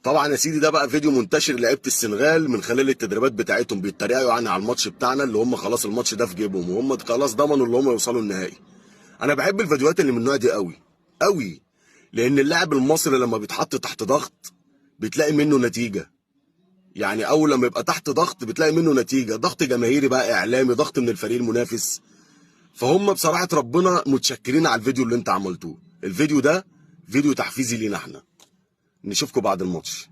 طبعا يا سيدي ده بقى فيديو منتشر لعيبه السنغال من خلال التدريبات بتاعتهم، بيتريقوا يعني على الماتش بتاعنا اللي هم خلاص الماتش ده في جيبهم وهم خلاص ضمنوا اللي هم يوصلوا النهائي. انا بحب الفيديوهات اللي من النوع دي قوي قوي، لان اللاعب المصري لما بيتحط تحت ضغط بتلاقي منه نتيجه. يعني اول لما يبقى تحت ضغط بتلاقي منه نتيجه، ضغط جماهيري بقى، اعلامي، ضغط من الفريق المنافس. فهم بصراحه ربنا متشكرين على الفيديو اللي انت عملتوه. الفيديو ده فيديو تحفيزي لينا احنا. نشوفكم بعد الماتش.